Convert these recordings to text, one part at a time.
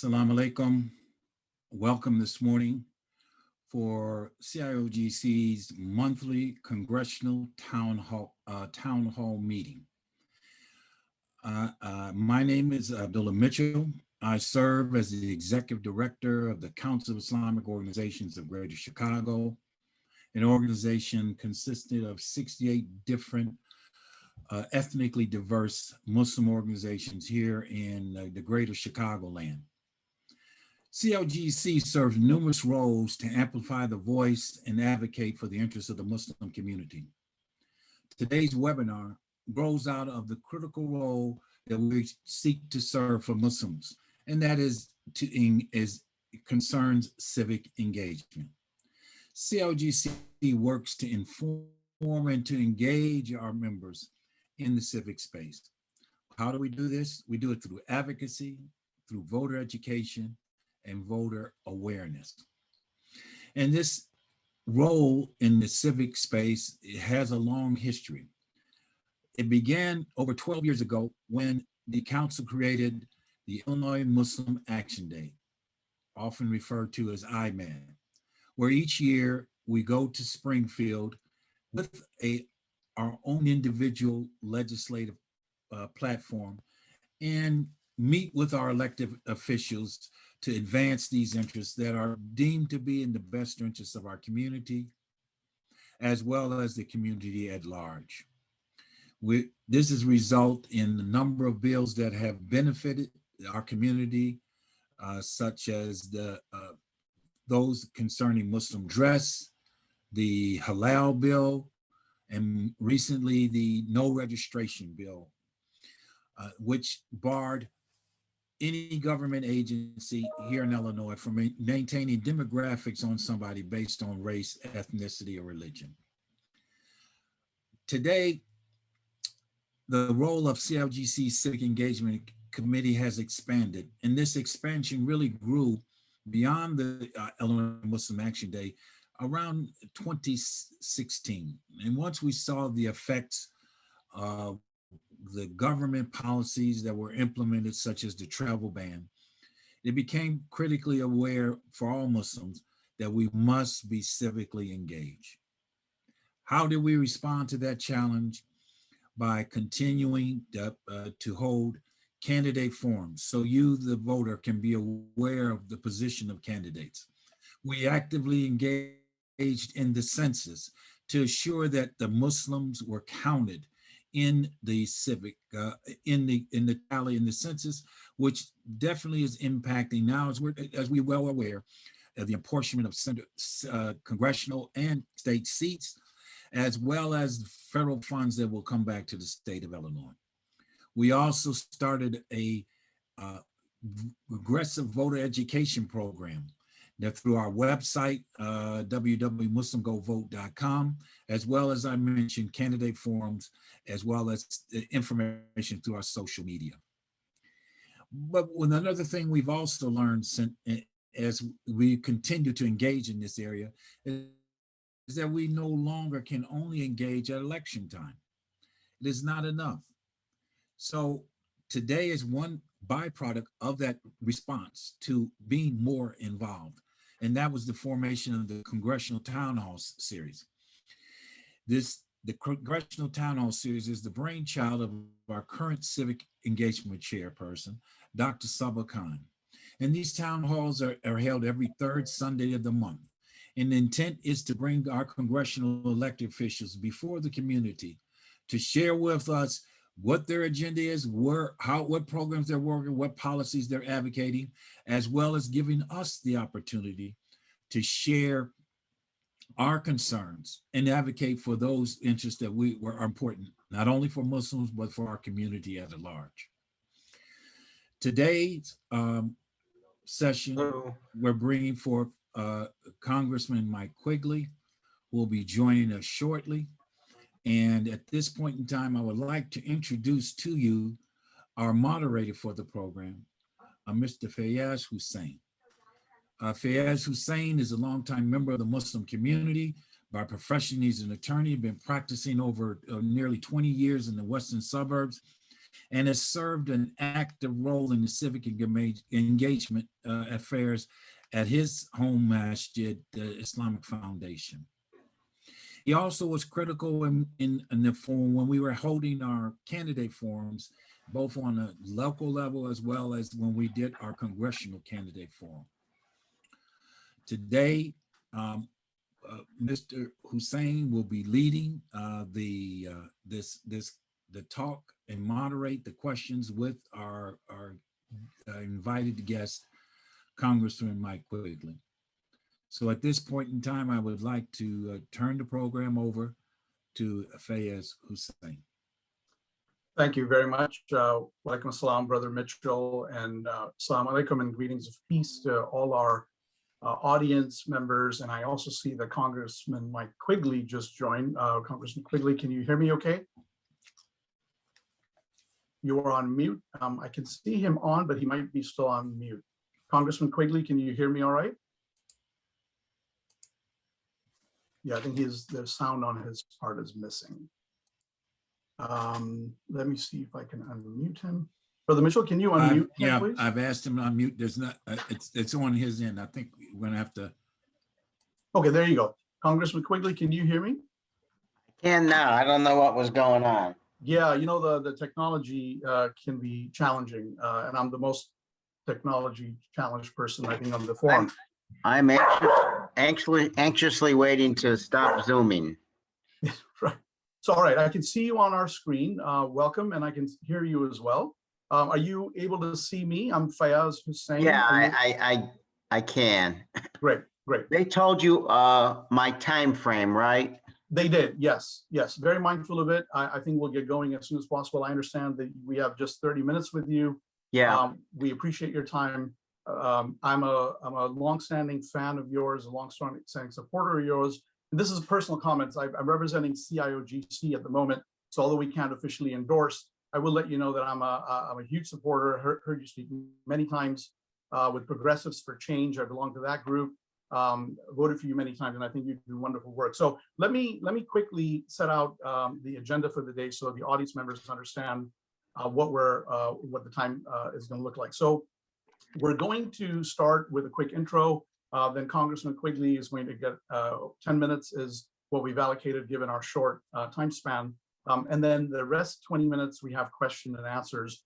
Assalamu alaikum. Welcome this morning for CIOGC's monthly Congressional Town Hall meeting. My name is Abdullah Mitchell. I serve as the Executive Director of the Council of Islamic Organizations of Greater Chicago, an organization consisting of 68 different ethnically diverse Muslim organizations here in the Greater Chicagoland. CLGC serves numerous roles to amplify the voice and advocate for the interests of the Muslim community. Today's webinar grows out of the critical role that we seek to serve for Muslims, and that is concerns civic engagement. CLGC works to inform and to engage our members in the civic space. How do we do this? We do it through advocacy, through voter education, and voter awareness. And this role in the civic space has a long history. It began over 12 years ago when the council created the Illinois Muslim Action Day, often referred to as IMAD, where each year we go to Springfield with our own individual legislative platform and meet with our elected officials to advance these interests that are deemed to be in the best interests of our community, as well as the community at large. This has resulted in a number of bills that have benefited our community, such as those concerning Muslim dress, the halal bill, and recently the no registration bill, which barred any government agency here in Illinois from maintaining demographics on somebody based on race, ethnicity, or religion. Today, the role of CLGC Civic Engagement Committee has expanded, and this expansion really grew beyond the Illinois Muslim Action Day around 2016. And once we saw the effects of the government policies that were implemented, such as the travel ban, it became critically aware for all Muslims that we must be civically engaged. How did we respond to that challenge? By continuing to hold candidate forums, so you, the voter, can be aware of the position of candidates. We actively engaged in the census to assure that the Muslims were counted in the civic, in the tally in the census, which definitely is impacting now, as we're well aware of the apportionment of congressional and state seats, as well as federal funds that will come back to the state of Illinois. We also started a aggressive voter education program that through our website, www.muslimgovote.com, as well as I mentioned, candidate forums, as well as information through our social media. But another thing we've also learned as we continue to engage in this area is that we no longer can only engage at election time. It is not enough. So today is one byproduct of that response to being more involved. And that was the formation of the Congressional Townhall series. The Congressional Townhall series is the brainchild of our current civic engagement chairperson, Dr. Sabah Khan. And these town halls are held every third Sunday of the month. And the intent is to bring our congressional elected officials before the community to share with us what their agenda is, what programs they're working, what policies they're advocating, as well as giving us the opportunity to share our concerns and advocate for those interests that are important, not only for Muslims, but for our community at large. Today's session, we're bringing forth Congressman Mike Quigley, who will be joining us shortly. And at this point in time, I would like to introduce to you our moderator for the program, Mr. Fayaz Hussain. Fayaz Hussain is a longtime member of the Muslim community, By profession, he's an attorney, been practicing over nearly 20 years in the western suburbs, and has served an active role in the civic engagement affairs at his home masjid, the Islamic Foundation. He also was critical in the forum when we were holding our candidate forums, both on a local level as well as when we did our congressional candidate forum. Today, Mr. Hussein will be leading the talk and moderate the questions with our invited guest, Congressman Mike Quigley. So at this point in time, I would like to turn the program over to Fayez Hussein. Thank you very much. Walaikum assalam, Brother Mitchell, and assalamu alaikum, and greetings of peace to all our audience members. And I also see that Congressman Mike Quigley just joined. Congressman Quigley, can you hear me okay? You are on mute. I can see him on, but he might be still on mute. Congressman Quigley, can you hear me all right? Yeah, I think the sound on his part is missing. Let me see if I can unmute him. Brother Mitchell, can you unmute him, please? I've asked him to unmute. There's not, it's on his end. I think we're gonna have to. Okay, there you go. Congressman Quigley, can you hear me? I can now. I don't know what was going on. Yeah, you know, the technology can be challenging, and I'm the most technology challenged person, I think, on the forum. I'm anxiously waiting to stop Zooming. Right. So, all right, I can see you on our screen. Welcome, and I can hear you as well. Are you able to see me? I'm Fayez Hussein. Yeah, I can. Great, great. They told you my time frame, right? They did, yes, yes. Very mindful of it. I think we'll get going as soon as possible. I understand that we have just 30 minutes with you. Yeah. We appreciate your time. I'm a longstanding fan of yours, a longstanding supporter of yours. And this is personal comments. I'm representing CIOGC at the moment, so although we can't officially endorse, I will let you know that I'm a huge supporter. Heard you speak many times with Progressives for Change. I belong to that group. Voted for you many times, and I think you do wonderful work. So let me quickly set out the agenda for the day so the audience members understand what the time is going to look like. So we're going to start with a quick intro. Then Congressman Quigley is going to get 10 minutes is what we've allocated given our short time span. And then the rest 20 minutes, we have question and answers.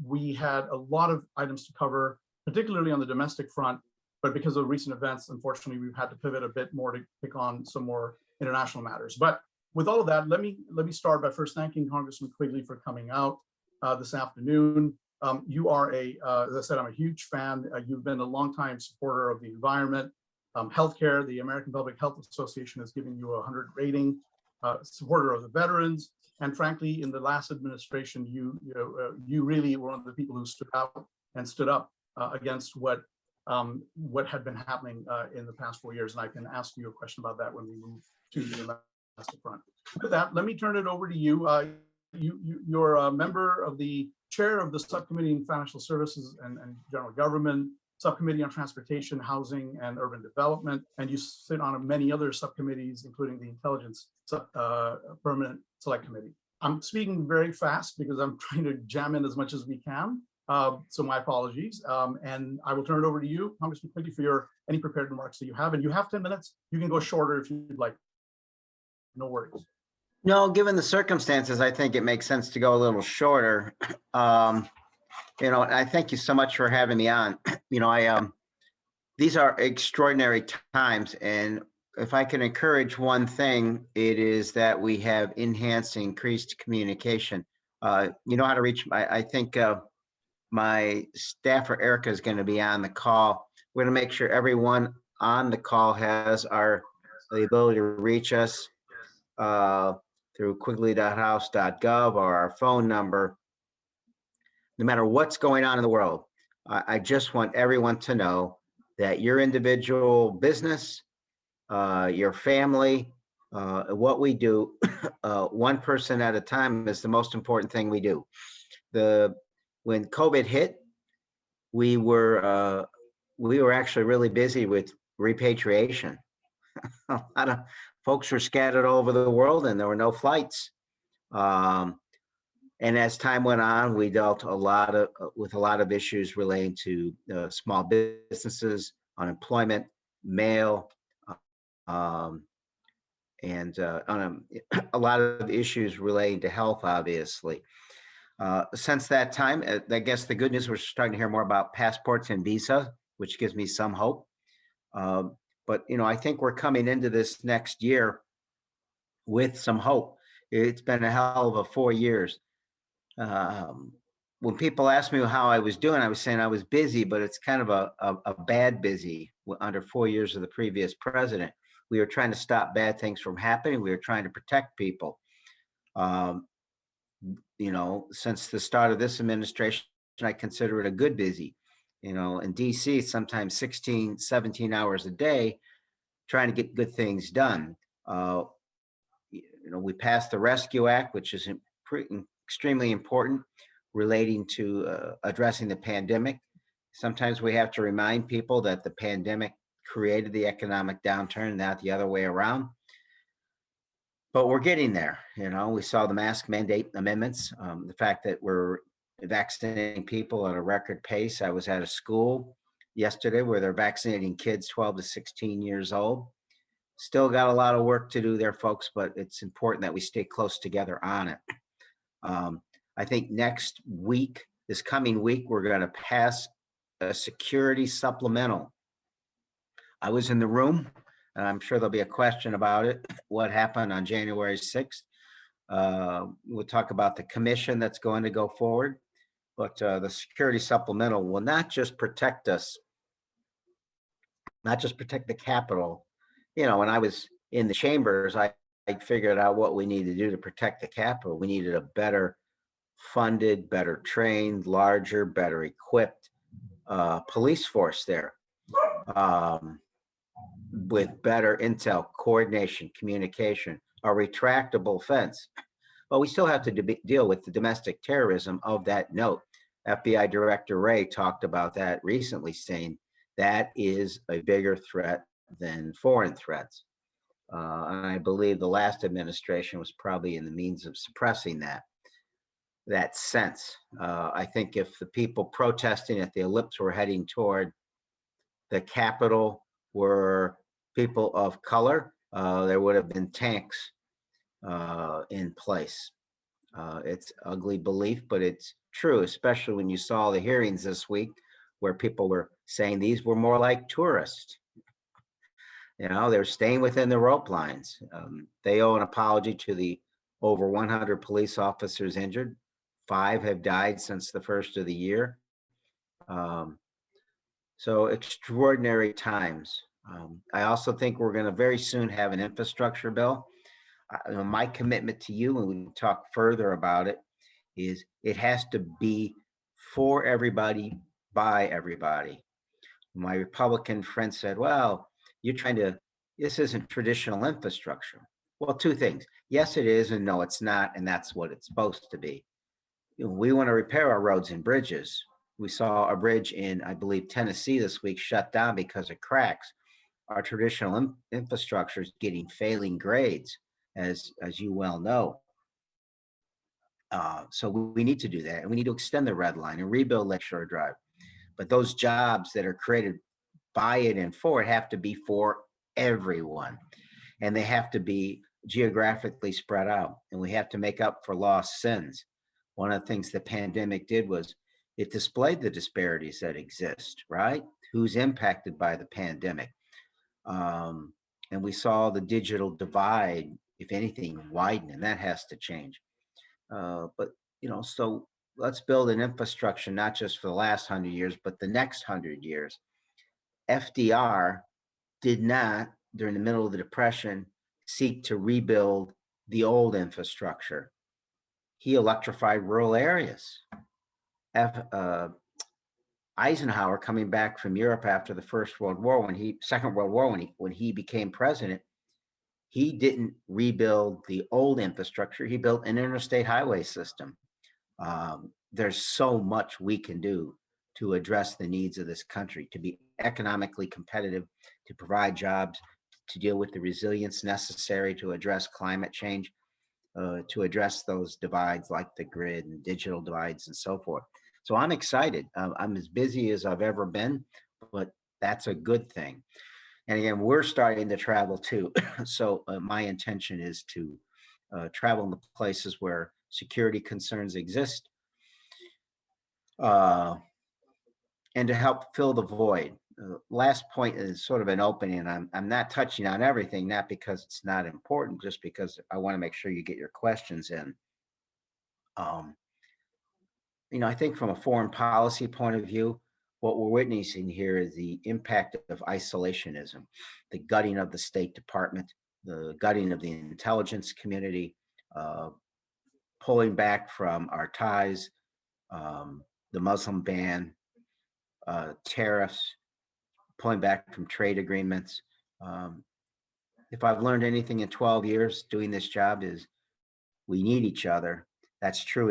We had a lot of items to cover, particularly on the domestic front. But because of recent events, unfortunately, we've had to pivot a bit more to pick on some more international matters. But with all of that, let me start by first thanking Congressman Quigley for coming out this afternoon. You are as I said, I'm a huge fan. You've been a longtime supporter of the environment, healthcare. The American Public Health Association has given you a 100 rating, supporter of the veterans. And frankly, in the last administration, you really were one of the people who stood out and stood up against what had been happening in the past 4 years. And I can ask you a question about that when we move to the domestic front. With that, let me turn it over to you. You're a member of the chair of the Subcommittee on Financial Services and General Government, Subcommittee on Transportation, Housing, and Urban Development, and you sit on many other subcommittees, including the Intelligence Permanent Select Committee. I'm speaking very fast because I'm trying to jam in as much as we can. So my apologies. And I will turn it over to you, Congressman Quigley, for any prepared remarks that you have. And you have 10 minutes. You can go shorter if you'd like. No worries. No, given the circumstances, I think it makes sense to go a little shorter. I thank you so much for having me on. These are extraordinary times, and if I can encourage one thing, it is that we have enhanced, increased communication. You know how to reach. I think my staffer Erica is going to be on the call. We're going to make sure everyone on the call has the ability to reach us through quigley.house.gov or our phone number. No matter what's going on in the world, I just want everyone to know that your individual business, your family, what we do, one person at a time is the most important thing we do. When COVID hit, we were actually really busy with repatriation. A lot of folks were scattered all over the world and there were no flights. And as time went on, we dealt with a lot of issues relating to small businesses, unemployment, mail, um, and a lot of issues relating to health, obviously. Since that time, I guess the good news, we're starting to hear more about passports and visa, which gives me some hope. But I think we're coming into this next year with some hope. It's been a hell of a 4 years. When people ask me how I was doing, I was saying I was busy, but it's kind of a bad busy. Under 4 years of the previous president, we were trying to stop bad things from happening. We were trying to protect people. Since the start of this administration, I consider it a good busy. In DC, sometimes 16, 17 hours a day, trying to get good things done. We passed the Rescue Act, which is extremely important, relating to addressing the pandemic. Sometimes we have to remind people that the pandemic created the economic downturn, not the other way around. But we're getting there. We saw the mask mandate amendments, the fact that we're vaccinating people at a record pace. I was at a school yesterday where they're vaccinating kids 12 to 16 years old. Still got a lot of work to do there, folks, but it's important that we stay close together on it. I think this coming week, we're going to pass a security supplemental. I was in the room, and I'm sure there'll be a question about it. What happened on January 6th? We'll talk about the commission that's going to go forward, but the security supplemental will not just protect us, not just protect the Capitol. When I was in the chambers, I figured out what we need to do to protect the Capitol. We needed a better funded, better trained, larger, better equipped police force there, with better intel, coordination, communication, a retractable fence. But we still have to deal with the domestic terrorism of that note. FBI Director Wray talked about that recently, saying that is a bigger threat than foreign threats. And I believe the last administration was probably in the means of suppressing that sense. I think if the people protesting at the ellipse were heading toward the Capitol were people of color, there would have been tanks in place. It's ugly belief, but it's true, especially when you saw the hearings this week where people were saying these were more like tourists. They're staying within the rope lines. They owe an apology to the over 100 police officers injured. 5 have died since the first of the year. So extraordinary times. I also think we're going to very soon have an infrastructure bill. My commitment to you, and we can talk further about it, is it has to be for everybody, by everybody. My Republican friend said, well, this isn't traditional infrastructure. Well, 2 things. Yes, it is, and no, it's not, and that's what it's supposed to be. We want to repair our roads and bridges. We saw a bridge in, I believe, Tennessee this week shut down because of cracks. Our traditional infrastructure is getting failing grades, as you well know. So we need to do that, and we need to extend the Red Line and rebuild Lakeshore Drive. But those jobs that are created by it and for it have to be for everyone, and they have to be geographically spread out, and we have to make up for lost sins. One of the things the pandemic did was it displayed the disparities that exist, right? Who's impacted by the pandemic? And we saw the digital divide, if anything, widen, and that has to change. So let's build an infrastructure, not just for the last 100 years, but the next 100 years. FDR did not, during the middle of the Depression, seek to rebuild the old infrastructure. He electrified rural areas. Eisenhower, coming back from Europe after the Second World War, when he became president, he didn't rebuild the old infrastructure. He built an interstate highway system. There's so much we can do to address the needs of this country, to be economically competitive, to provide jobs, to deal with the resilience necessary to address climate change, to address those divides like the grid and digital divides and so forth. So I'm excited. I'm as busy as I've ever been, but that's a good thing. And again, we're starting to travel too. So my intention is to travel in the places where security concerns exist, and to help fill the void. Last point is sort of an opening. I'm not touching on everything, not because it's not important, just because I want to make sure you get your questions in. I think from a foreign policy point of view, what we're witnessing here is the impact of isolationism, the gutting of the State Department, the gutting of the intelligence community, pulling back from our ties, the Muslim ban, tariffs, pulling back from trade agreements. If I've learned anything in 12 years doing this job is we need each other. That's true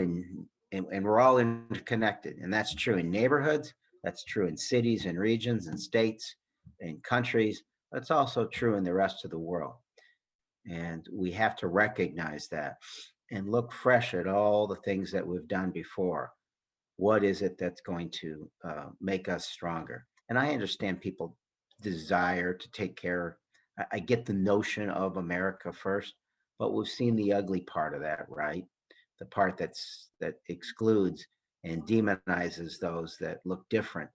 and we're all interconnected. And that's true in neighborhoods. That's true in cities and regions and states and countries. That's also true in the rest of the world. And we have to recognize that and look fresh at all the things that we've done before. What is it that's going to make us stronger? And I understand people desire to take care. I get the notion of America first, but we've seen the ugly part of that, right? The part that excludes and demonizes those that look different,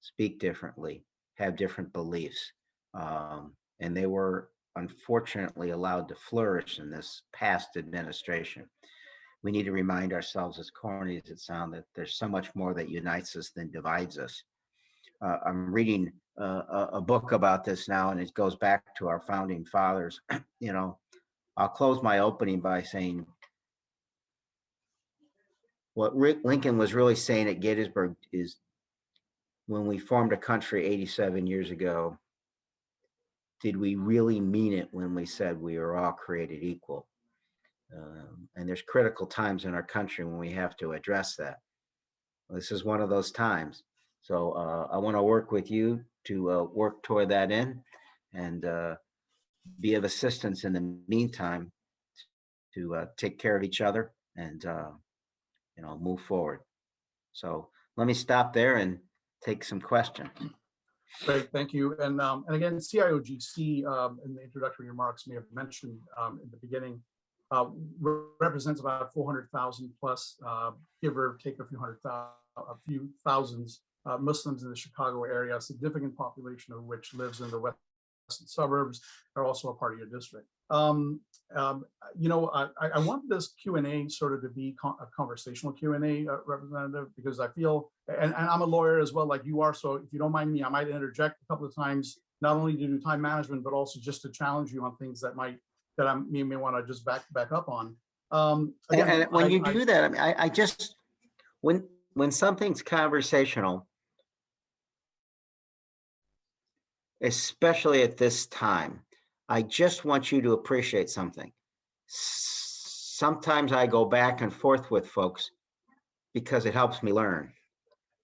speak differently, have different beliefs. And they were unfortunately allowed to flourish in this past administration. We need to remind ourselves, as corny as it sounds, that there's so much more that unites us than divides us. I'm reading a book about this now, and it goes back to our founding fathers. I'll close my opening by saying what Lincoln was really saying at Gettysburg is when we formed a country 87 years ago, did we really mean it when we said we are all created equal? And there's critical times in our country when we have to address that. This is one of those times. So I want to work with you to work toward that end and be of assistance in the meantime to take care of each other and move forward. So let me stop there and take some questions. Great, thank you. And again, CIOGC in the introductory remarks may have mentioned in the beginning represents about 400,000 plus, give or take a few thousands Muslims in the Chicago area, a significant population of which lives in the western suburbs, are also a part of your district. I want this Q&A sort of to be a conversational Q&A, Representative, because I feel, and I'm a lawyer as well, like you are, so if you don't mind me, I might interject a couple of times, not only to do time management, but also just to challenge you on things that I may want to just back up on. Again, and when you do that, I mean, I just, when something's conversational, especially at this time, I just want you to appreciate something. Sometimes I go back and forth with folks because it helps me learn,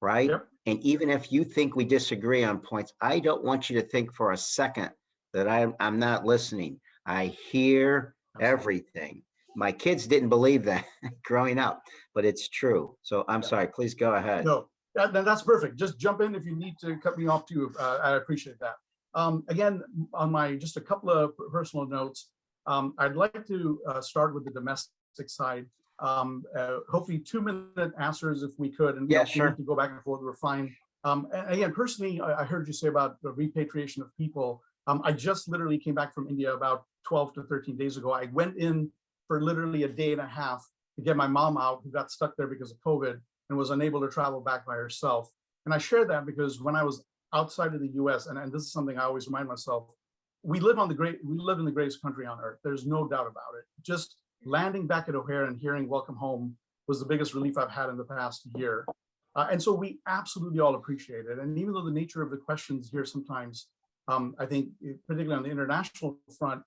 right? Yep. And even if you think we disagree on points, I don't want you to think for a second that I'm not listening. I hear everything. My kids didn't believe that growing up, but it's true. So I'm sorry, please go ahead. No, that's perfect. Just jump in if you need to cut me off too. I appreciate that. Again, on just a couple of personal notes, I'd like to start with the domestic side. Hopefully 2-minute answers if we could, and yeah, if we sure. need to go back and forth, we're fine. And again, personally, I heard you say about the repatriation of people. I just literally came back from India about 12 to 13 days ago. I went in for literally a day and a half to get my mom out, who got stuck there because of COVID and was unable to travel back by herself. And I share that because when I was outside of the US, and this is something I always remind myself, we live in the greatest country on earth. There's no doubt about it. Just landing back at O'Hare and hearing welcome home was the biggest relief I've had in the past year. And so we absolutely all appreciate it. And even though the nature of the questions here sometimes, I think, particularly on the international front,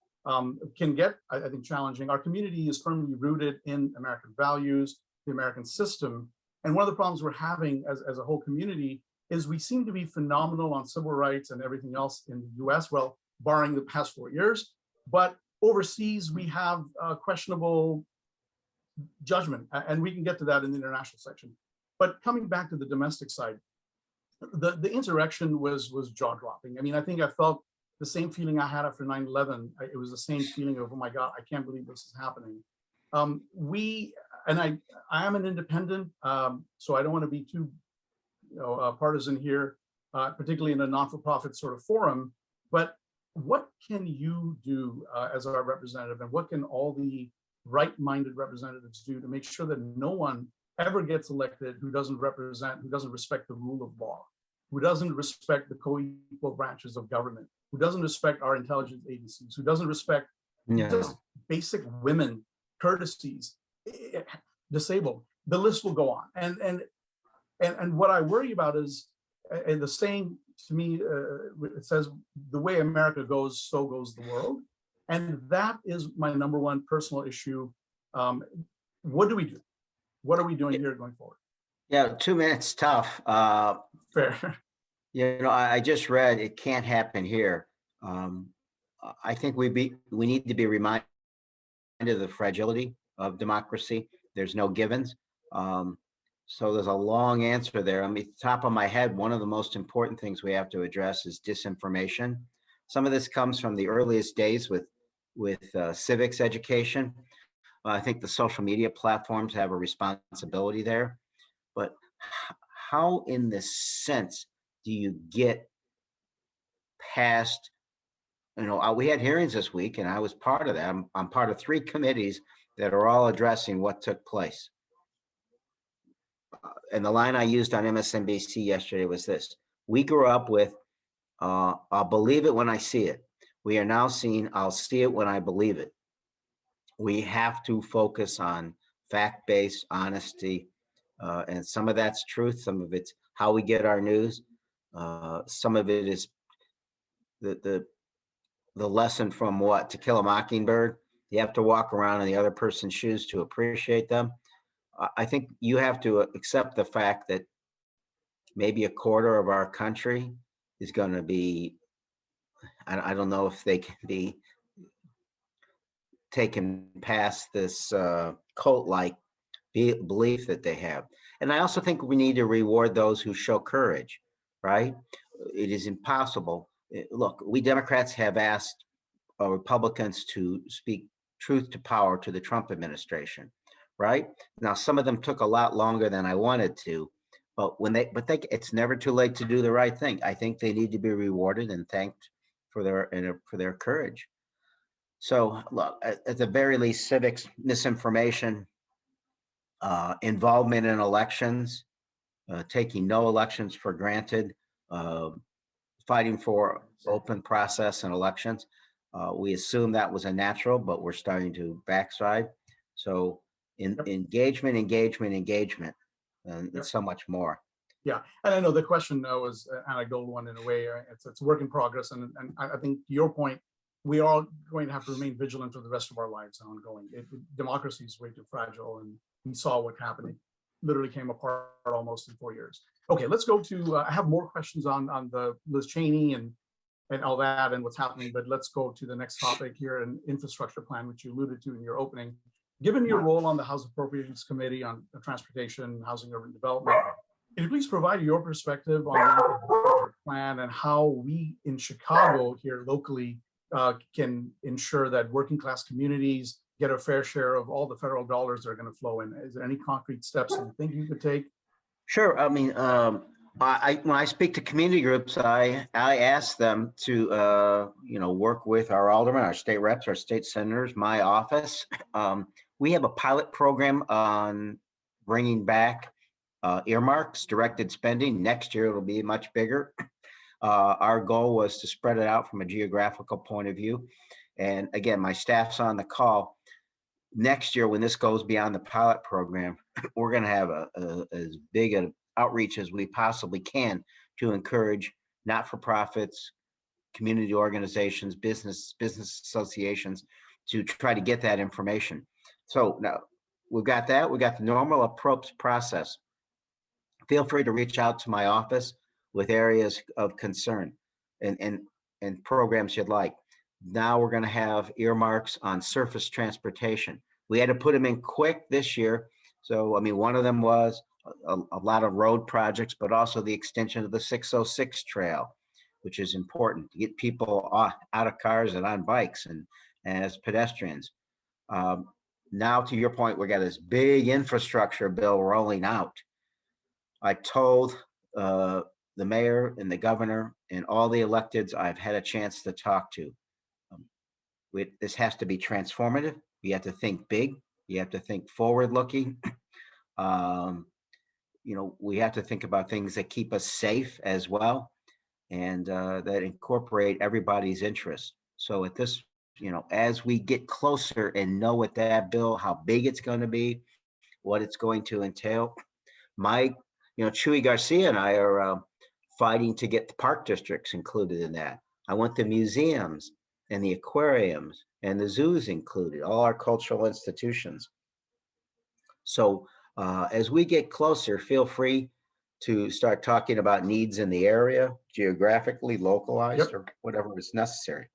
can get, I think, challenging. Our community is firmly rooted in American values, the American system. And one of the problems we're having as a whole community is we seem to be phenomenal on civil rights and everything else in the US. Well, barring the past 4 years. But overseas, we have questionable judgment, and we can get to that in the international section. But coming back to the domestic side, the insurrection was jaw-dropping. I mean, I think I felt the same feeling I had after 9/11. It was the same feeling of, oh my God, I can't believe this is happening. I am an independent, so I don't want to be too partisan here, particularly in a non-for-profit sort of forum. But what can you do as our representative, and what can all the right-minded representatives do to make sure that no one ever gets elected who doesn't respect the rule of law, who doesn't respect the co-equal branches of government, who doesn't respect our intelligence agencies, who doesn't respect just basic women courtesies, disabled. The list will go on. And what I worry about is, and the saying to me, it says, the way America goes, so goes the world. And that is my number one personal issue. What do we do? What are we doing here going forward? Yeah, 2 minutes tough. Fair. I just read it can't happen here. I think we need to be reminded of the fragility of democracy. There's no givens. So there's a long answer there. I mean, top of my head, one of the most important things we have to address is disinformation. Some of this comes from the earliest days with civics education. I think the social media platforms have a responsibility there. But how, in this sense, do you get past? We had hearings this week, and I was part of that. I'm part of 3 committees that are all addressing what took place. And the line I used on MSNBC yesterday was this: we grew up with, I'll believe it when I see it. We are now seeing, I'll see it when I believe it. We have to focus on fact-based honesty, and some of that's truth, some of it's how we get our news, some of it is the lesson from what, To Kill a Mockingbird. You have to walk around in the other person's shoes to appreciate them. I think you have to accept the fact that maybe a quarter of our country is going to be, I don't know if they can be taken past this cult-like belief that they have. And I also think we need to reward those who show courage, right? It is impossible. Look, we Democrats have asked Republicans to speak truth to power to the Trump administration, right? Now, some of them took a lot longer than I wanted to, but it's never too late to do the right thing. I think they need to be rewarded and thanked for their courage. So, look, at the very least, civics, misinformation, involvement in elections, taking no elections for granted, fighting for open process in elections. We assume that was a natural, but we're starting to backslide. So engagement, and so much more. Yeah, and I know the question was an anecdotal one in a way. It's a work in progress, and I think to your point, we are going to have to remain vigilant for the rest of our lives ongoing. Democracy is way too fragile, and we saw what happened. It literally came apart almost in 4 years. Okay, let's go to, I have more questions on the Liz Cheney and all that and what's happening, but let's go to the next topic here, an infrastructure plan, which you alluded to in your opening. Given your role on the House Appropriations Committee on Transportation, Housing, Urban Development, can you please provide your perspective on the infrastructure plan and how we in Chicago here locally can ensure that working class communities get a fair share of all the federal dollars that are going to flow in? Is there any concrete steps you think you could take? Sure. I mean, when I speak to community groups, I ask them to, work with our aldermen, our state reps, our state senators, my office. We have a pilot program on bringing back earmarks, directed spending. Next year, it'll be much bigger. Our goal was to spread it out from a geographical point of view. And again, my staff's on the call. Next year, when this goes beyond the pilot program, we're going to have as big an outreach as we possibly can to encourage not-for-profits, community organizations, business associations to try to get that information. So now we've got that. We've got the normal approach process. Feel free to reach out to my office with areas of concern. And and programs you'd like. Now we're going to have earmarks on surface transportation. We had to put them in quick this year. So, I mean, one of them was a lot of road projects, but also the extension of the 606 trail, which is important to get people out of cars and on bikes and as pedestrians. Now, to your point, we got this big infrastructure bill rolling out. I told the mayor and the governor and all the electeds I've had a chance to talk to. This has to be transformative. You have to think big. You have to think forward-looking. You know, we have to think about things that keep us safe as well, and that incorporate everybody's interests. So at this, you know, as we get closer and know what that bill, how big it's going to be, what it's going to entail, you know, Chuy Garcia and I are fighting to get the park districts included in that. I want the museums and the aquariums and the zoos included, all our cultural institutions. So as we get closer, feel free to start talking about needs in the area, geographically localized, or whatever is necessary.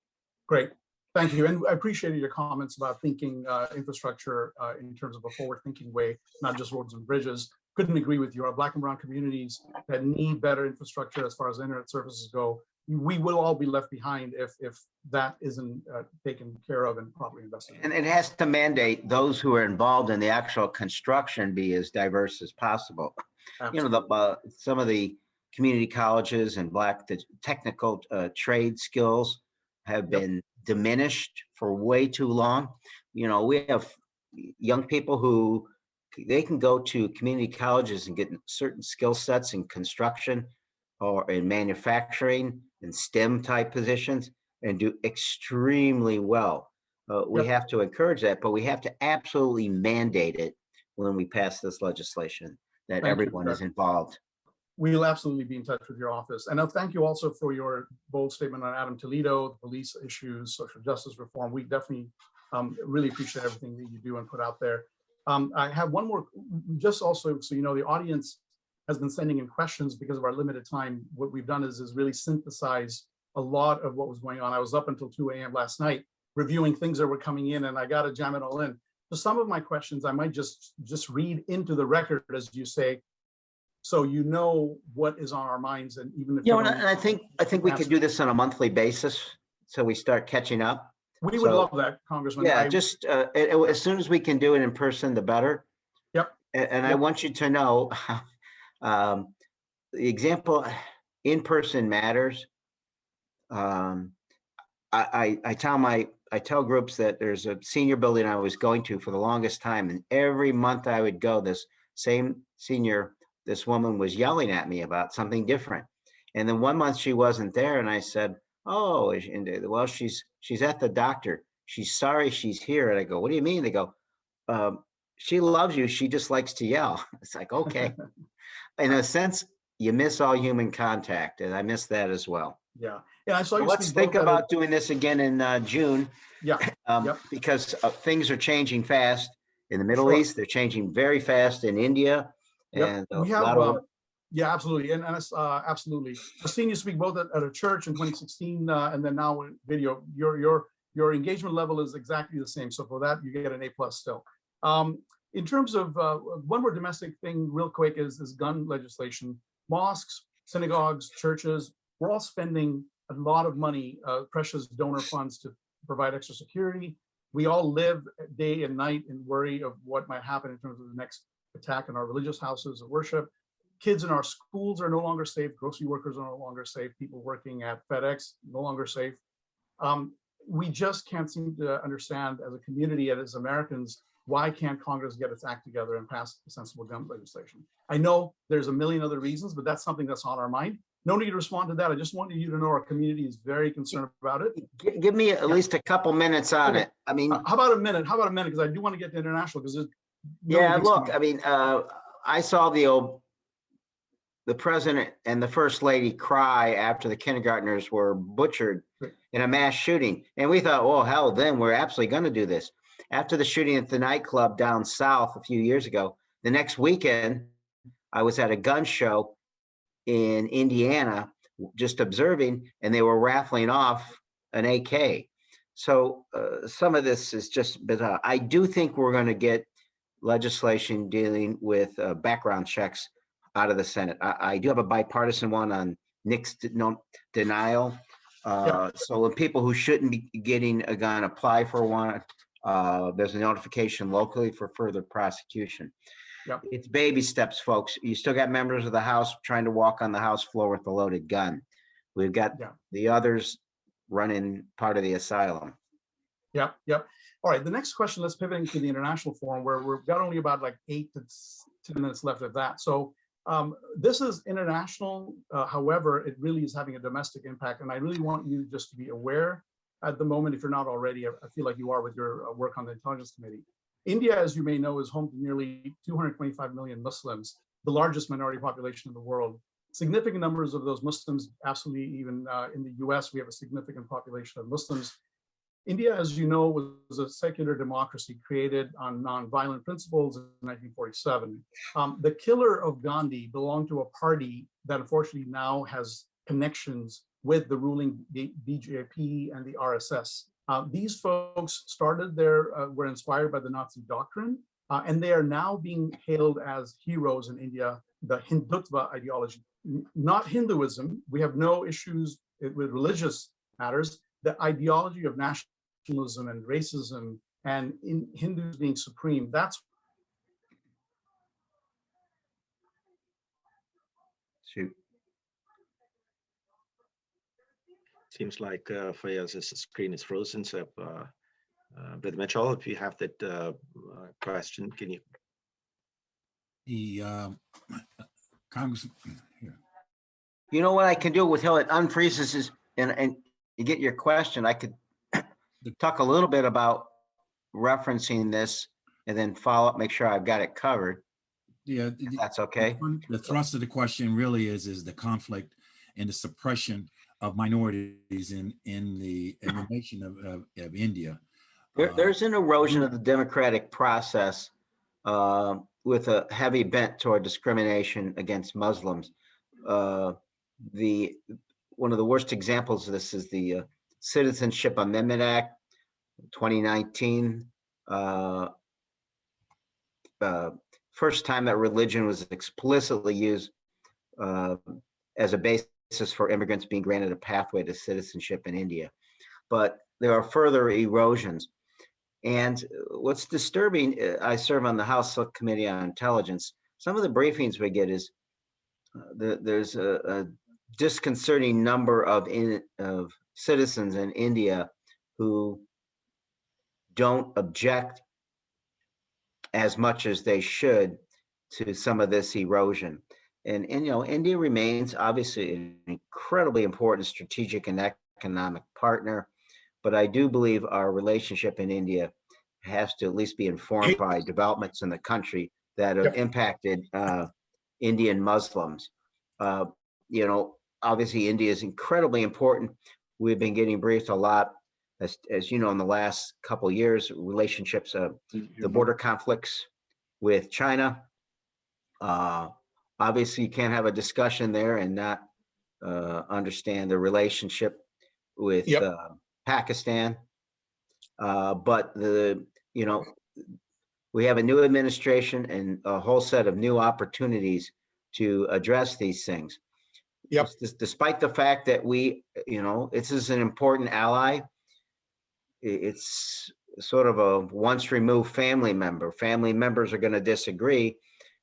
Great. Thank you. And I appreciated your comments about thinking infrastructure in terms of a forward-thinking way, not just roads and bridges. Couldn't agree with you. Our Black and brown communities that need better infrastructure as far as internet services go, we will all be left behind if that isn't taken care of and properly invested in. And it has to mandate those who are involved in the actual construction be as diverse as possible. Absolutely. You know, some of the community colleges and the technical trade skills have been diminished for way too long. You know, we have young people who they can go to community colleges and get certain skill sets in construction or in manufacturing and STEM type positions and do extremely well. We have to encourage that, but we have to absolutely mandate it when we pass this legislation that everyone is involved. We'll absolutely be in touch with your office. And thank you also for your bold statement on Adam Toledo, the police issues, social justice reform. We definitely really appreciate everything that you do and put out there. I have one more, just also so you know, the audience has been sending in questions because of our limited time. What we've done is really synthesize a lot of what was going on. I was up until 2 a.m. last night reviewing things that were coming in, and I got to jam it all in. So some of my questions I might just read into the record, as you say, so you know what is on our minds, and even if and I think we could do this on a monthly basis, so we start catching up. We would love that, Congressman. Yeah, as soon as we can do it in person, the better. Yep. And I want you to know, the example, in person matters. I tell groups that there's a senior building I was going to for the longest time, and every month I would go, this woman was yelling at me about something different. And then one month she wasn't there, and I said, "Oh, well, she's at the doctor. She's sorry she's here." And I go, "What do you mean?" They go, "She loves you. She just likes to yell." It's like, okay. In a sense, you miss all human contact, and I miss that as well. Yeah. Yeah. So let's think about doing this again in June. Yeah. Because things are changing fast in the Middle East. They're changing very fast in India. And we have, yeah, absolutely. And absolutely. I've seen you speak both at a church in 2016 and then now in video. Your engagement level is exactly the same. So for that, you get an A+ still. In terms of one more domestic thing real quick is gun legislation. Mosques, synagogues, churches, we're all spending a lot of money, precious donor funds to provide extra security. We all live day and night in worry of what might happen in terms of the next attack on our religious houses of worship. Kids in our schools are no longer safe. Grocery workers are no longer safe. People working at FedEx, no longer safe. We just can't seem to understand as a community and as Americans, why can't Congress get its act together and pass sensible gun legislation? I know there's a million other reasons, but that's something that's on our mind. No need to respond to that. I just wanted you to know our community is very concerned about it. Give me at least a couple minutes on it. I mean, how about a minute? How about a minute? Because I do want to get to international because look, I mean, I saw the president and the first lady cry after the kindergartners were butchered in a mass shooting. And we thought, oh, hell, then we're absolutely going to do this. After the shooting at the nightclub down south a few years ago, the next weekend, I was at a gun show in Indiana just observing, and they were raffling off an AK. So some of this is just bizarre. I do think we're going to get legislation dealing with background checks out of the Senate. I do have a bipartisan one on NICS denial. So when people who shouldn't be getting a gun apply for one, there's a notification locally for further prosecution. Yep. It's baby steps, folks. You still got members of the House trying to walk on the House floor with a loaded gun. We've got the others running part of the asylum. Yep. All right, the next question, let's pivot into the international forum, where we've got only about like 8 to 10 minutes left of that. So this is international. However, it really is having a domestic impact. And I really want you just to be aware at the moment, if you're not already, I feel like you are with your work on the Intelligence Committee. India, as you may know, is home to nearly 225 million Muslims, the largest minority population in the world. Significant numbers of those Muslims, absolutely, even in the US, we have a significant population of Muslims. India, as you know, was a secular democracy created on nonviolent principles in 1947. The killer of Gandhi belonged to a party that unfortunately now has connections with the ruling BJP and the RSS. These folks were inspired by the Nazi doctrine, and they are now being hailed as heroes in India, the Hindutva ideology, not Hinduism. We have no issues with religious matters. The ideology of nationalism and racism and in Hindus being supreme, that's Shoot. Seems like Fayaz's screen is frozen. So, Brother Mitchell, if you have that question, can you? The Congressman here. You know what I can do with how it unfreezes is, and you get your question, I could talk a little bit about referencing this and then follow up, make sure I've got it covered. Yeah, That's okay. The thrust of the question really is the conflict and the suppression of minorities in the nation of India. There's an erosion of the democratic process with a heavy bent toward discrimination against Muslims. One of the worst examples of this is the Citizenship Amendment Act, 2019. First time that religion was explicitly used as a basis for immigrants being granted a pathway to citizenship in India. But there are further erosions. And what's disturbing, I serve on the House Subcommittee on Intelligence. Some of the briefings we get is there's a disconcerting number of citizens in India who don't object as much as they should to some of this erosion. And you know, India remains obviously an incredibly important strategic and economic partner, but I do believe our relationship in India has to at least be informed by developments in the country that have impacted Indian Muslims. You know, obviously India is incredibly important. We've been getting briefed a lot, as you know, in the last couple of years, relationships, the border conflicts with China. Obviously, you can't have a discussion there and not understand the relationship with Pakistan. But you know, we have a new administration and a whole set of new opportunities to address these things. Despite the fact that we, you know, this is an important ally, it's sort of a once removed family member. Family members are going to disagree,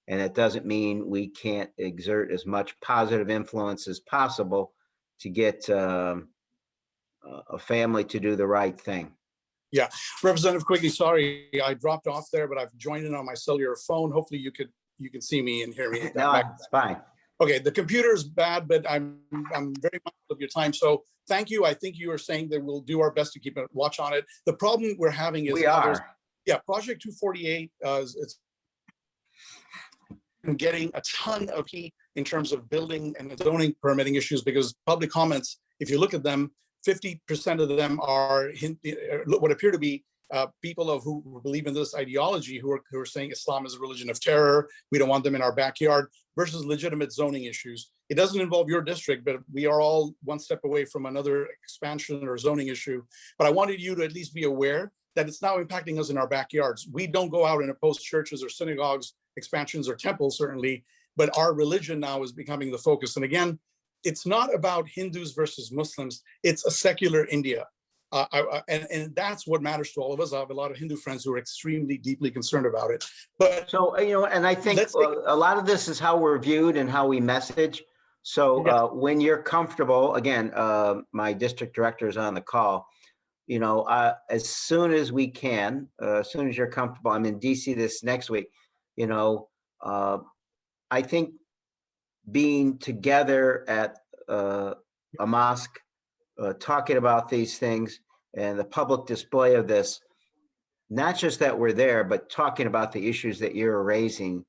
and it doesn't mean we can't exert as much positive influence as possible to get a family to do the right thing. Yeah, Representative Quigley, sorry, I dropped off there, but I've joined in on my cellular phone. Hopefully you can see me and hear me. No, it's fine. Okay, the computer's bad, but I'm very mindful of your time. So thank you. I think you are saying that we'll do our best to keep a watch on it. The problem we're having is Project 248 it's getting a ton of heat in terms of building and zoning permitting issues, because public comments, if you look at them, 50% of them are what appear to be people who believe in this ideology, who are saying Islam is a religion of terror. We don't want them in our backyard, versus legitimate zoning issues. It doesn't involve your district, but we are all one step away from another expansion or zoning issue. But I wanted you to at least be aware that it's now impacting us in our backyards. We don't go out and oppose churches or synagogues, expansions or temples, certainly, but our religion now is becoming the focus. And again, it's not about Hindus versus Muslims. It's a secular India. And that's what matters to all of us. I have a lot of Hindu friends who are extremely deeply concerned about it. But So, and I think a lot of this is how we're viewed and how we message. So when you're comfortable, again, my district director is on the call, as soon as we can, as soon as you're comfortable, I'm in DC this next week, I think being together at a mosque, talking about these things and the public display of this, not just that we're there, but talking about the issues that you're raising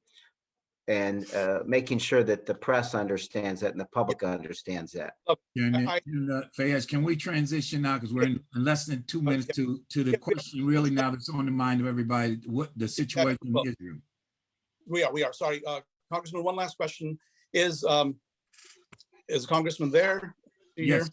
and making sure that the press understands that and the public understands that. Fayez, can we transition now, because we're in less than 2 minutes to the question really now that's on the mind of everybody, what the situation in Israel. We are. Sorry, Congressman, one last question. Is the Congressman there? Yes.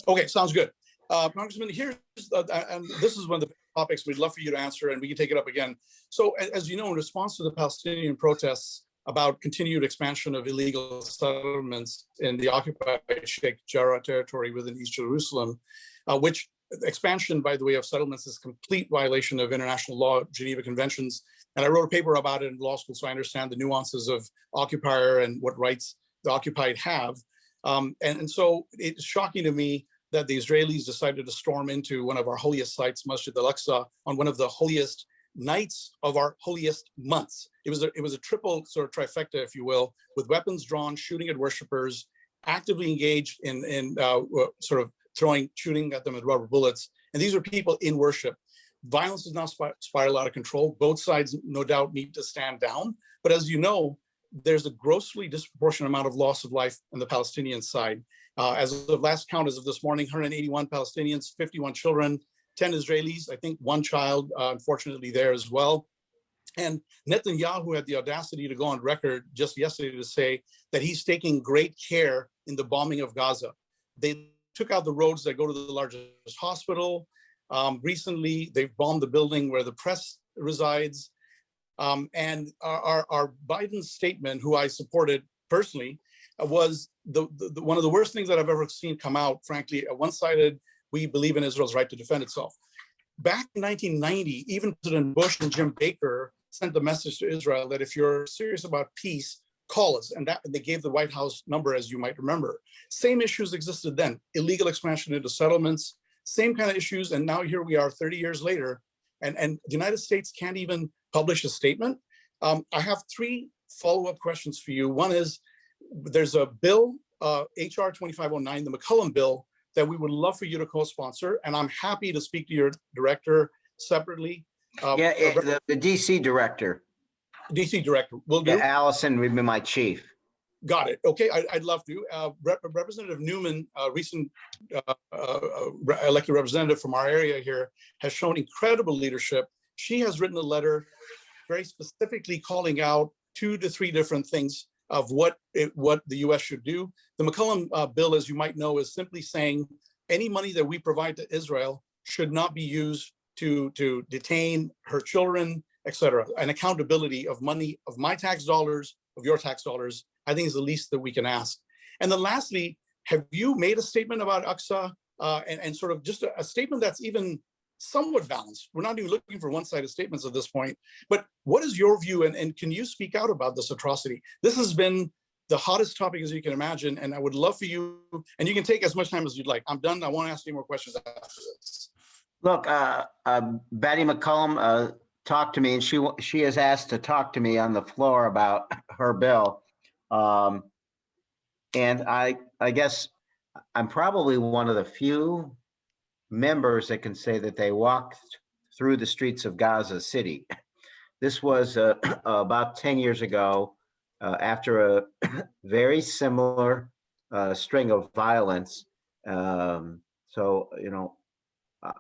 Okay, sounds good. Congressman, here's, and this is one of the topics we'd love for you to answer, and we can take it up again. So as you know, in response to the Palestinian protests about continued expansion of illegal settlements in the occupied Sheikh Jarrah territory within East Jerusalem, which expansion, by the way, of settlements is complete violation of international law, Geneva Conventions. And I wrote a paper about it in law school, so I understand the nuances of occupier and what rights the occupied have. And so it's shocking to me that the Israelis decided to storm into one of our holiest sites, Masjid al-Aqsa, on one of the holiest nights of our holiest months. It was a triple sort of trifecta, if you will, with weapons drawn, shooting at worshipers, actively engaged in sort of shooting at them with rubber bullets. And these are people in worship. Violence is now spiraled out of control. Both sides, no doubt, need to stand down. But as you know, there's a grossly disproportionate amount of loss of life on the Palestinian side. As of last count, as of this morning, 181 Palestinians, 51 children, 10 Israelis, I think one child, unfortunately, there as well. And Netanyahu had the audacity to go on record just yesterday to say that he's taking great care in the bombing of Gaza. They took out the roads that go to the largest hospital. Recently, they've bombed the building where the press resides. And our Biden statement, who I supported personally, was one of the worst things that I've ever seen come out, frankly, a one-sided, we believe in Israel's right to defend itself. Back in 1990, even President Bush and Jim Baker sent the message to Israel that if you're serious about peace, call us. And they gave the White House number, as you might remember. Same issues existed then, illegal expansion into settlements, same kind of issues. And now here we are 30 years later, and the United States can't even publish a statement. I have 3 follow-up questions for you. One is, there's a bill, HR 2509, the McCollum bill, that we would love for you to co-sponsor. And I'm happy to speak to your director separately. The DC director. DC director, will do. Yeah, Allison would be my chief. Got it. Okay, I'd love to. Representative Newman, recent elected representative from our area here, has shown incredible leadership. She has written a letter very specifically calling out 2 to 3 different things of what the U.S. should do. The McCollum bill, as you might know, is simply saying any money that we provide to Israel should not be used to detain her children, et cetera. An accountability of money, of my tax dollars, of your tax dollars, I think is the least that we can ask. And then lastly, have you made a statement about Aqsa and sort of just a statement that's even somewhat balanced? We're not even looking for one-sided statements at this point, but what is your view, and can you speak out about this atrocity? This has been the hottest topic, as you can imagine, and I would love for you, and you can take as much time as you'd like. I'm done. I won't ask any more questions after this. Look, Betty McCollum talked to me, and she has asked to talk to me on the floor about her bill. And I guess I'm probably one of the few members that can say that they walked through the streets of Gaza City. This was about 10 years ago, after a very similar string of violence. So,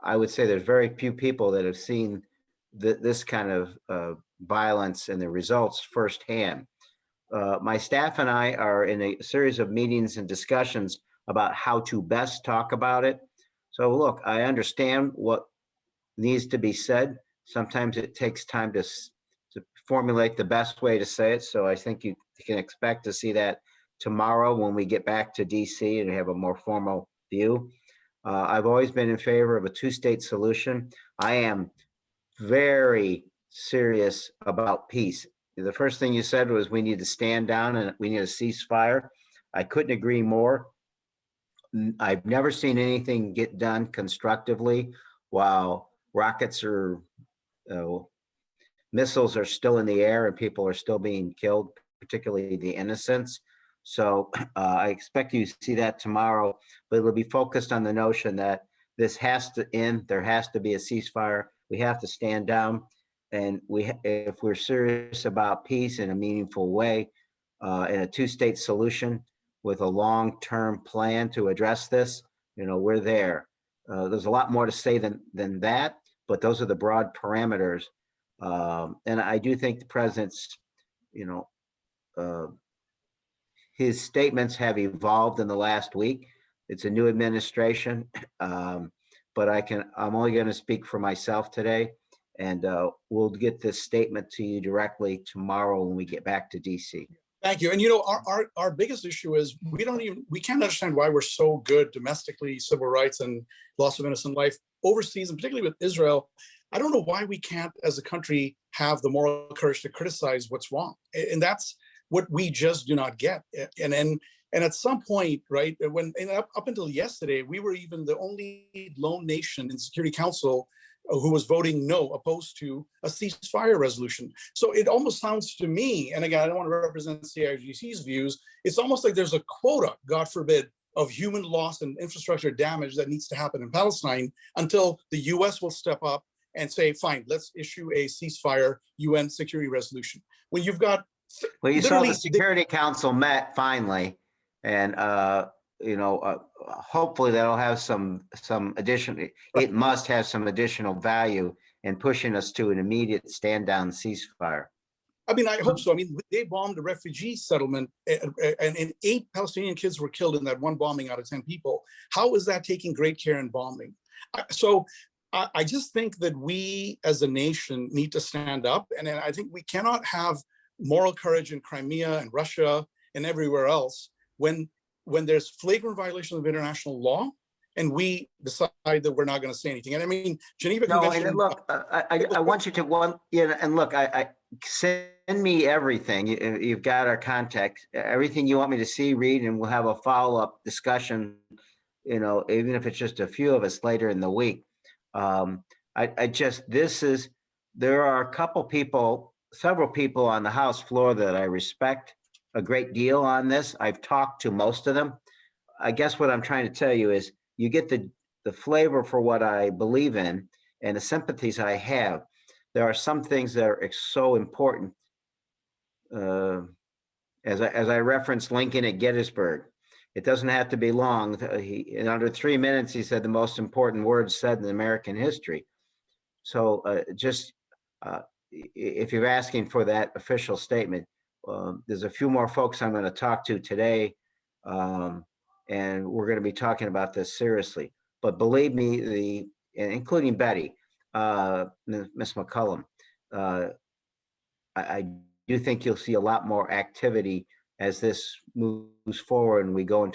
I would say there's very few people that have seen this kind of violence and the results firsthand. my staff and I are in a series of meetings and discussions about how to best talk about it. So look, I understand what needs to be said. Sometimes it takes time to formulate the best way to say it. So I think you can expect to see that tomorrow when we get back to DC and have a more formal view. I've always been in favor of a two-state solution. I am very serious about peace. The first thing you said was we need to stand down and we need a ceasefire. I couldn't agree more. I've never seen anything get done constructively while rockets or missiles are still in the air and people are still being killed, particularly the innocents. So I expect you to see that tomorrow, but it'll be focused on the notion that this has to end. There has to be a ceasefire. We have to stand down, and if we're serious about peace in a meaningful way, in a two-state solution with a long-term plan to address this, we're there. There's a lot more to say than that, but those are the broad parameters. And I do think the president's, his statements have evolved in the last week. It's a new administration, but I'm only going to speak for myself today, and we'll get this statement to you directly tomorrow when we get back to DC. Thank you. And our biggest issue is we can't understand why we're so good domestically, civil rights and loss of innocent life overseas, and particularly with Israel. I don't know why we can't, as a country, have the moral courage to criticize what's wrong. And that's what we just do not get. And at some point, right, up until yesterday, we were even the only lone nation in Security Council who was voting no, opposed to a ceasefire resolution. So it almost sounds to me, and again, I don't want to represent CIGC's views, it's almost like there's a quota, God forbid, of human loss and infrastructure damage that needs to happen in Palestine until the US will step up and say, fine, let's issue a ceasefire UN security resolution. When you've got well, you saw the Security Council met finally, and hopefully that'll have some additional. It must have some additional value in pushing us to an immediate stand down ceasefire. I mean, I hope so. I mean, they bombed a refugee settlement, and 8 Palestinian kids were killed in that one bombing out of 10 people. How is that taking great care in bombing? So I just think that we as a nation need to stand up, and I think we cannot have moral courage in Crimea and Russia and everywhere else when there's flagrant violation of international law and we decide that we're not going to say anything. And I mean, Geneva Convention. And look, I want you to and look, I send me everything. You've got our contact, everything you want me to see, read, and we'll have a follow-up discussion, even if it's just a few of us later in the week. There are several people on the House floor that I respect a great deal on this. I've talked to most of them. I guess what I'm trying to tell you is you get the flavor for what I believe in and the sympathies I have. There are some things that are so important. As I referenced Lincoln at Gettysburg, it doesn't have to be long. In under 3 minutes, he said the most important words said in American history. So if you're asking for that official statement, there's a few more folks I'm going to talk to today, and we're going to be talking about this seriously. But believe me, including Betty, Miss McCullum, I do think you'll see a lot more activity as this moves forward and we go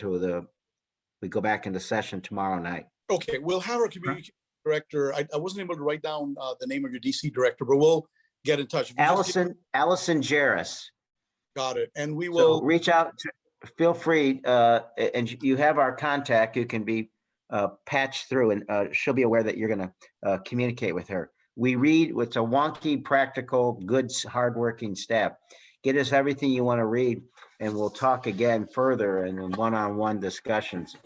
back into session tomorrow night. Okay, we'll have our community director. I wasn't able to write down the name of your DC director, but we'll get in touch. Allison Jarris. Got it. And we will reach out. Feel free, and you have our contact. You can be patched through, and she'll be aware that you're going to communicate with her. We read. It's a wonky, practical, good, hardworking staff. Get us everything you want to read, and we'll talk again further in one-on-one discussions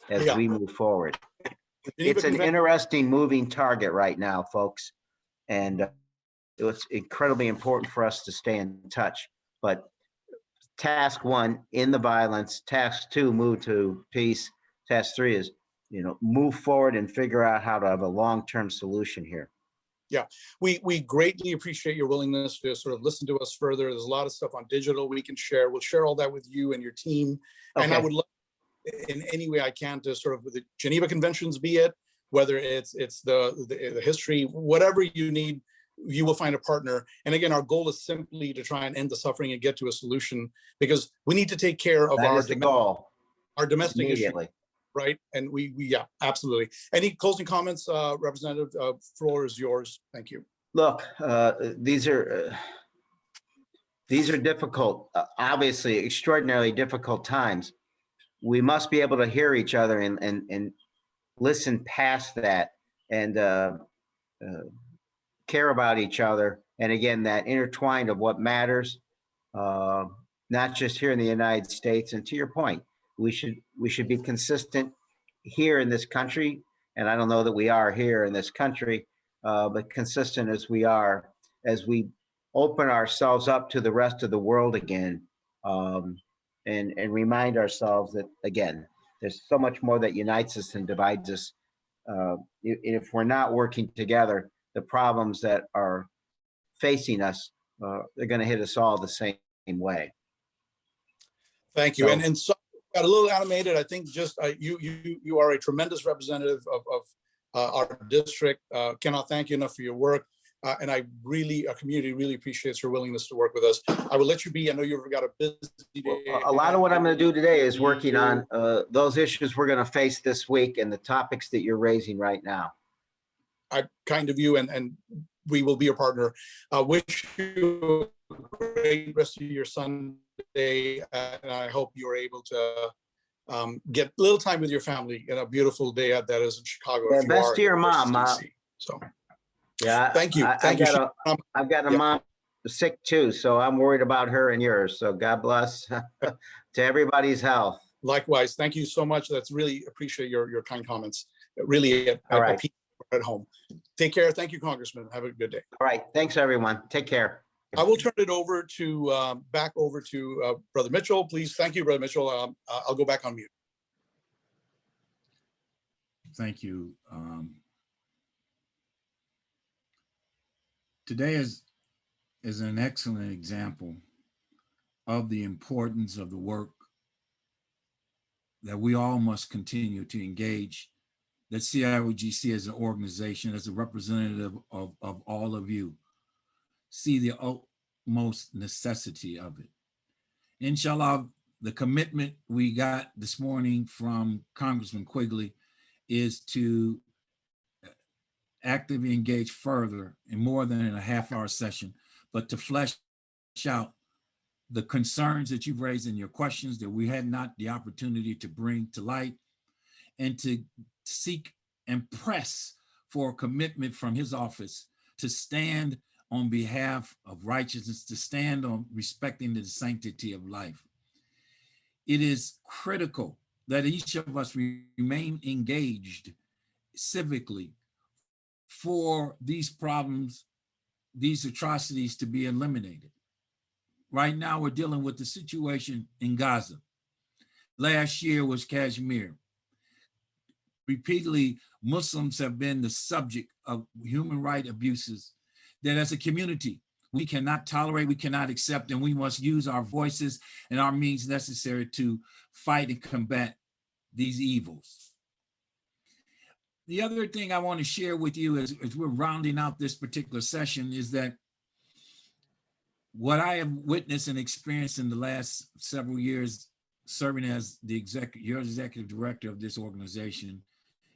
as we move forward. It's an interesting moving target right now, folks, and it's incredibly important for us to stay in touch. But task 1, end the violence. Task 2, move to peace. Task 3 is, move forward and figure out how to have a long-term solution here. We greatly appreciate your willingness to sort of listen to us further. There's a lot of stuff on digital we can share. We'll share all that with you and your team. And I Okay. would love in any way I can to sort of the Geneva Conventions, be it, whether it's the history, whatever you need, you will find a partner. And again, our goal is simply to try and end the suffering and get to a solution, because we need to take care of That is the goal. our domestic issue, Immediately. right? And we yeah, absolutely. Any closing comments, Representative? Floor is yours. Thank you. Look, these are difficult, obviously extraordinarily difficult times. We must be able to hear each other and listen past that and care about each other. And again, that intertwined of what matters, not just here in the United States. And to your point, we should be consistent here in this country. And I don't know that we are here in this country, but consistent as we are, as we open ourselves up to the rest of the world again, and remind ourselves that, again, there's so much more that unites us than divides us. If we're not working together, the problems that are facing us, they're going to hit us all the same way. Thank you. So, And so got a little animated. I think just you are a tremendous representative of our district. Cannot thank you enough for your work. And I really, our community really appreciates your willingness to work with us. I will let you be. I know you've got a busy day. a lot of what I'm going to do today is working on those issues we're going to face this week and the topics that you're raising right now. Kind of you, and we will be a partner. Wish you a great rest of your Sunday, and I hope you're able to get a little time with your family in a beautiful day that is in Chicago. Yeah, if you best are to your in mom, DC. So yeah, thank you. I've got a Yeah. mom sick too, so I'm worried about her and yours. So God bless to everybody's health. Likewise, thank you so much. That's really appreciate your kind comments. Really All right. at home. Take care. Thank you, Congressman. Have a good day. All right. Thanks, everyone. Take care. I will turn it over to back over to Brother Mitchell. Please. Thank you, Brother Mitchell. I'll go back on mute. Thank you. Today is an excellent example of the importance of the work that we all must continue to engage, that CIOGC as an organization, as a representative of all of you, see the utmost necessity of it. Inshallah, the commitment we got this morning from Congressman Quigley is to actively engage further in more than a half-hour session, but to flesh out the concerns that you've raised in your questions that we had not the opportunity to bring to light, and to seek and press for a commitment from his office to stand on behalf of righteousness, to stand on respecting the sanctity of life. It is critical that each of us remain engaged civically for these problems, these atrocities to be eliminated. Right now, we're dealing with the situation in Gaza. Last year was Kashmir. Repeatedly, Muslims have been the subject of human rights abuses that as a community, we cannot tolerate, we cannot accept, and we must use our voices and our means necessary to fight and combat these evils. The other thing I want to share with you as we're rounding out this particular session is that what I have witnessed and experienced in the last several years serving as the executive director of this organization,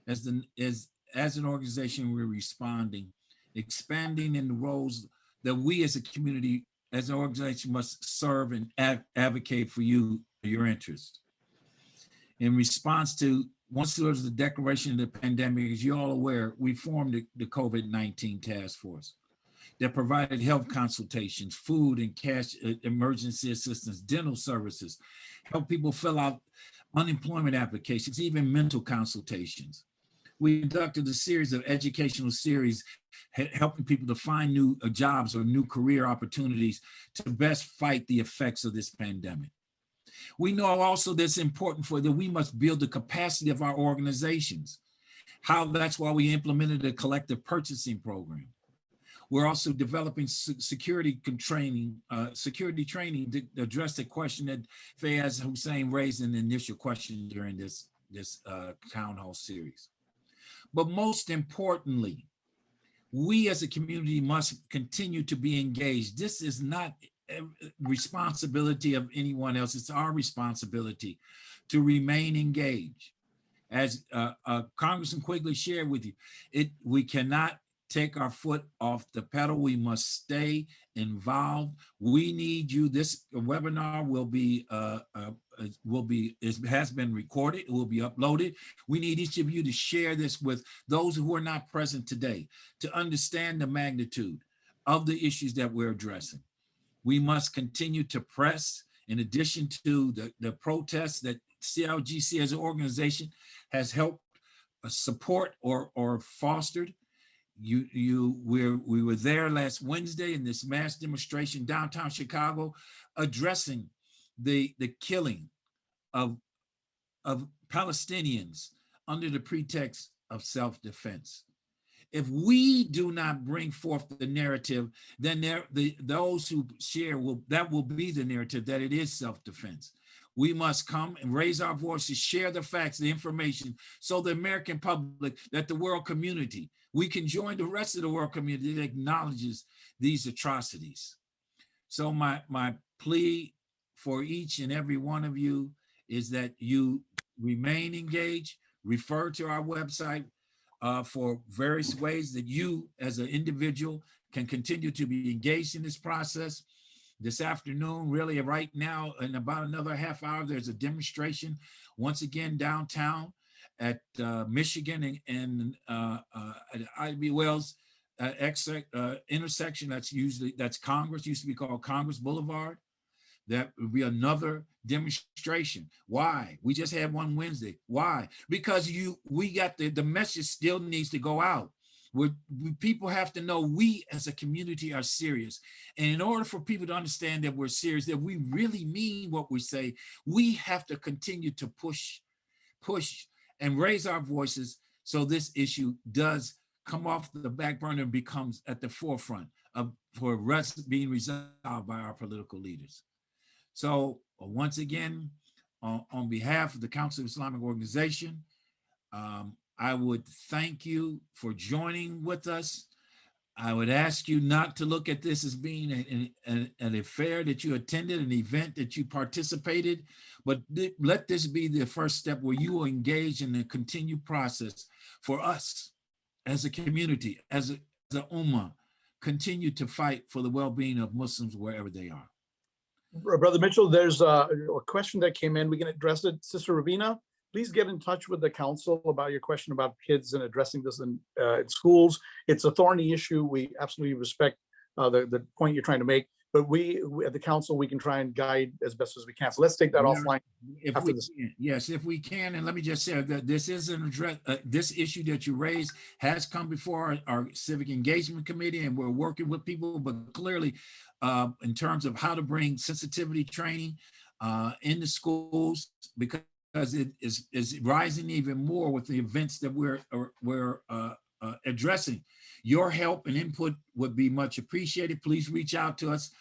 as an organization, we're responding, expanding in the roles that we as a community, as an organization, must serve and advocate for you, your interest. In response to, once there was the declaration of the pandemic, as you're all aware, we formed the COVID-19 task force that provided health consultations, food and cash emergency assistance, dental services, help people fill out unemployment applications, even mental consultations. We conducted a series of educational series helping people to find new jobs or new career opportunities to best fight the effects of this pandemic. We know also that's important that we must build the capacity of our organizations. That's why we implemented a collective purchasing program. We're also developing security training to address the question that Fayez Hussein raised in the initial question during this town hall series. But most importantly, we as a community must continue to be engaged. This is not a responsibility of anyone else. It's our responsibility to remain engaged. As Congressman Quigley shared with you, we cannot take our foot off the pedal. We must stay involved. We need you. This webinar has been recorded. It will be uploaded. We need each of you to share this with those who are not present today to understand the magnitude of the issues that we're addressing. We must continue to press, in addition to the protests that CLGC as an organization has helped support or fostered. We were there last Wednesday in this mass demonstration downtown Chicago, addressing the killing of Palestinians under the pretext of self-defense. If we do not bring forth the narrative, then those who share that will be the narrative, that it is self-defense. We must come and raise our voices, share the facts, the information, so the American public, that the world community, we can join the rest of the world community that acknowledges these atrocities. So my plea for each and every one of you is that you remain engaged, refer to our website for various ways that you as an individual can continue to be engaged in this process. This afternoon, really right now, in about another half hour, there's a demonstration once again downtown at Michigan and at Ivy Wells intersection. That's Congress, used to be called Congress Boulevard. That would be another demonstration. Why? We just had one Wednesday. Why? Because we got the message still needs to go out. People have to know we as a community are serious. And in order for people to understand that we're serious, that we really mean what we say, we have to continue to push and raise our voices so this issue does come off the back burner and becomes at the forefront for being resolved by our political leaders. So once again, on behalf of the Council of Islamic Organization, I would thank you for joining with us. I would ask you not to look at this as being an affair that you attended, an event that you participated, but let this be the first step where you will engage in the continued process for us as a community, as a ummah, continue to fight for the well-being of Muslims wherever they are. Brother Mitchell, there's a question that came in. We can address it. Sister Ravina, please get in touch with the council about your question about kids and addressing this in schools. It's a thorny issue. We absolutely respect the point you're trying to make, but we at the council, we can try and guide as best as we can. So let's take that offline. Yes, if we can. And let me just say that this is an address. This issue that you raised has come before our Civic Engagement Committee, and we're working with people, but clearly in terms of how to bring sensitivity training in the schools, because it is rising even more with the events that we're addressing. Your help and input would be much appreciated. Please reach out to us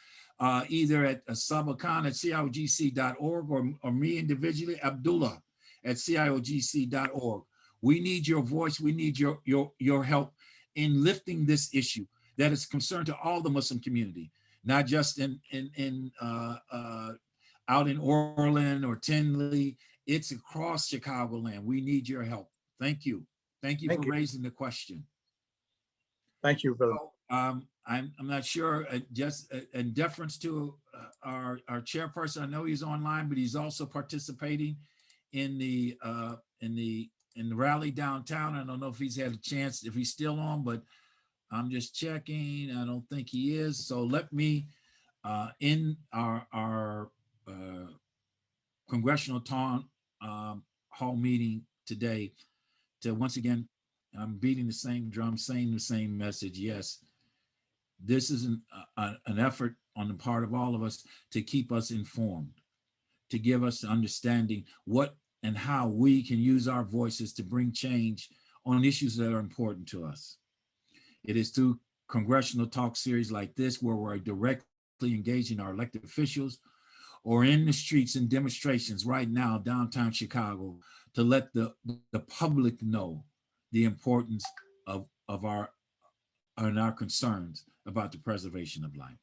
either at sabakan@ciogc.org or me individually, Abdullah at ciogc.org. We need your voice. We need your help in lifting this issue that is concerned to all the Muslim community, not just out in Orland or Tinley. It's across Chicagoland. We need your help. Thank you. Thank you for raising the question. Thank you, brother. So, I'm not sure, just in deference to our chairperson, I know he's online, but he's also participating in the rally downtown. I don't know if he's had a chance, if he's still on, but I'm just checking. I don't think he is. So let me, in our Congressional Townhall meeting today, to once again, I'm beating the same drum, saying the same message. Yes, this is an effort on the part of all of us to keep us informed, to give us the understanding what and how we can use our voices to bring change on issues that are important to us. It is through congressional talk series like this, where we're directly engaging our elected officials, or in the streets and demonstrations right now downtown Chicago, to let the public know the importance of our concerns about the preservation of life.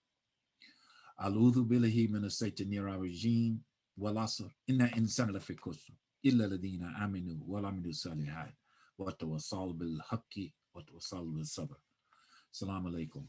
A'udhu billahi minash shaitanir rajim wal asr inna insana lafi khusr illa alladhina amanu wa amilu salihat wa tawassaw bil haqqi wa tawassaw bis sabr. Assalamu alaikum.